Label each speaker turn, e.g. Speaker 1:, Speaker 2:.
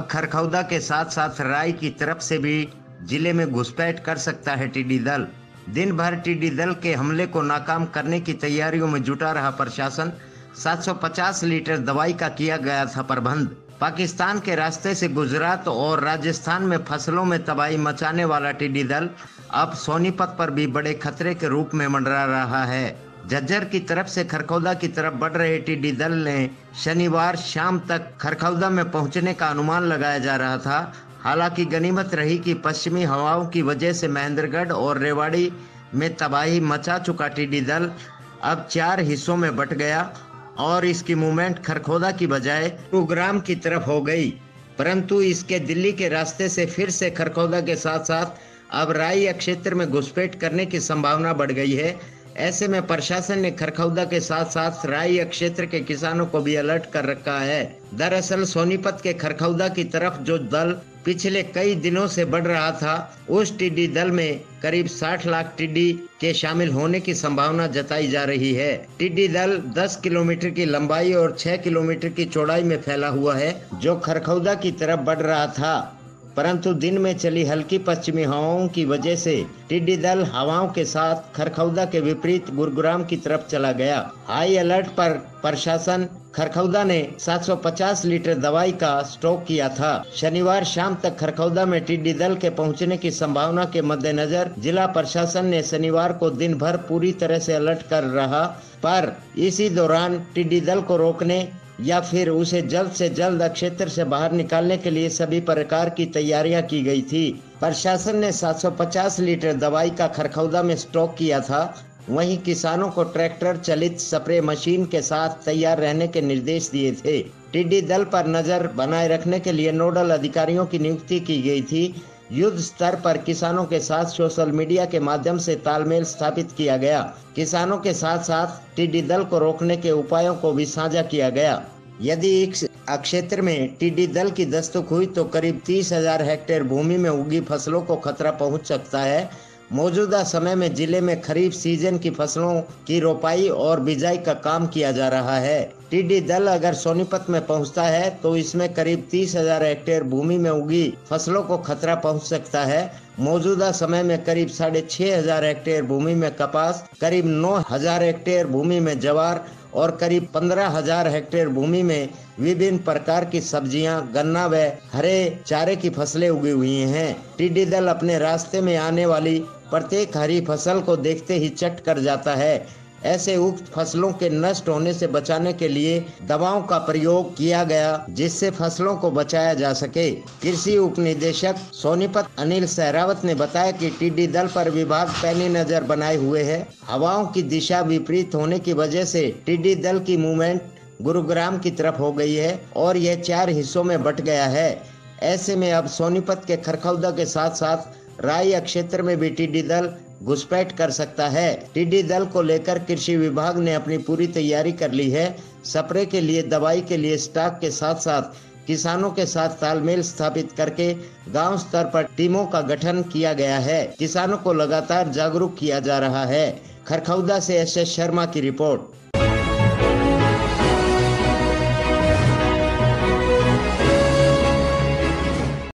Speaker 1: अब खरखौदा के साथ साथ राई की तरफ से भी जिले में घुसपैठ कर सकता है टिड्डी दल। दिन भर टिड्डी दल के हमले को नाकाम करने की तैयारियों में जुटा रहा प्रशासन। 750 लीटर दवाई का किया गया था प्रबंध। पाकिस्तान के रास्ते से गुजरात और राजस्थान में फसलों में तबाही मचाने वाला टिड्डी दल अब सोनीपत पर भी बड़े खतरे के रूप में मंडरा रहा है। झज्जर की तरफ से खरखौदा की तरफ बढ़ रहे टिड्डी दल ने शनिवार शाम तक खरखौदा में पहुंचने का अनुमान लगाया जा रहा था। हालांकि गनीमत रही कि पश्चिमी हवाओं की वजह से महेंद्रगढ़ और रेवाड़ी में तबाही मचा चुका टिड्डी दल अब 4 हिस्सों में बट गया और इसकी मूवमेंट खरखौदा की बजाय गुरुग्राम की तरफ हो गई। परंतु इसके दिल्ली के रास्ते से फिर से खरखौदा के साथ साथ अब राई क्षेत्र में घुसपैठ करने की संभावना बढ़ गई है। ऐसे में प्रशासन ने खरखौदा के साथ साथ राई क्षेत्र के किसानों को भी अलर्ट कर रखा है। दरअसल सोनीपत के खरखौदा की तरफ जो दल पिछले कई दिनों से बढ़ रहा था, उस टिड्डी दल में करीब 60 लाख टिड्डी के शामिल होने की संभावना जताई जा रही है। टिड्डी दल 10 किलोमीटर की लंबाई और 6 किलोमीटर की चौड़ाई में फैला हुआ है, जो खरखौदा की तरफ बढ़ रहा था। परंतु दिन में चली हल्की पश्चिमी हवाओं की वजह से टिड्डी दल हवाओं के साथ खरखौदा के विपरीत गुरुग्राम की तरफ चला गया। हाई अलर्ट पर प्रशासन खरखौदा ने 750 लीटर दवाई का स्टॉक किया था। शनिवार शाम तक खरखौदा में टिड्डी दल के पहुंचने की संभावना के मद्देनजर जिला प्रशासन ने शनिवार को दिन भर पूरी तरह से अलर्ट कर रहा, पर इसी दौरान टिड्डी दल को रोकने या फिर उसे जल्द से जल्द क्षेत्र से बाहर निकालने के लिए सभी प्रकार की तैयारियां की गई थी। प्रशासन ने 750 लीटर दवाई का खरखौदा में स्टॉक किया था। वहीं किसानों को ट्रैक्टर चलित स्प्रे मशीन के साथ तैयार रहने के निर्देश दिए थे। टिड्डी दल पर नजर बनाए रखने के लिए नोडल अधिकारियों की नियुक्ति की गई थी। युद्ध स्तर पर किसानों के साथ सोशल मीडिया के माध्यम से तालमेल स्थापित किया गया। किसानों के साथ साथ टिड्डी दल को रोकने के उपायों को भी साझा किया गया। यदि इस क्षेत्र में टिड्डी दल की दस्तक हुई तो करीब 30,000 हेक्टेयर भूमि में उगी फसलों को खतरा पहुंच सकता है। मौजूदा समय में जिले में खरीफ सीजन की फसलों की रोपाई और बिजाई का काम किया जा रहा है। टिड्डी दल अगर सोनीपत में पहुंचता है तो इसमें करीब 30,000 हेक्टेयर भूमि में उगी फसलों को खतरा पहुंच सकता है। मौजूदा समय में करीब 6,500 हेक्टेयर भूमि में कपास, करीब 9,000 हेक्टेयर भूमि में ज्वार और करीब 15,000 हेक्टेयर भूमि में विभिन्न प्रकार की सब्जियां, गन्ना व हरे चारे की फसलें उगी हुई हैं। टिड्डी दल अपने रास्ते में आने वाली प्रत्येक हरी फसल को देखते ही चट कर जाता है। ऐसे उक्त फसलों के नष्ट होने से बचाने के लिए दवाओं का प्रयोग किया गया, जिससे फसलों को बचाया जा सके। कृषि उप निदेशक सोनीपत अनिल सहरावत ने बताया कि टिड्डी दल पर विभाग पैनी नजर बनाए हुए है। हवाओं की दिशा विपरीत होने की वजह से टिड्डी दल की मूवमेंट गुरुग्राम की तरफ हो गई है और यह 4 हिस्सों में बट गया है। ऐसे में अब सोनीपत के खरखौदा के साथ साथ राई क्षेत्र में भी टिड्डी दल घुसपैठ कर सकता है। टिड्डी दल को लेकर कृषि विभाग ने अपनी पूरी तैयारी कर ली है। स्प्रे के लिए, दवाई के लिए स्टॉक के साथ साथ किसानों के साथ तालमेल स्थापित करके गांव स्तर पर टीमों का गठन किया गया है। किसानों को लगातार जागरूक किया जा रहा है। खरखौदा से एस.एस. शर्मा की रिपोर्ट।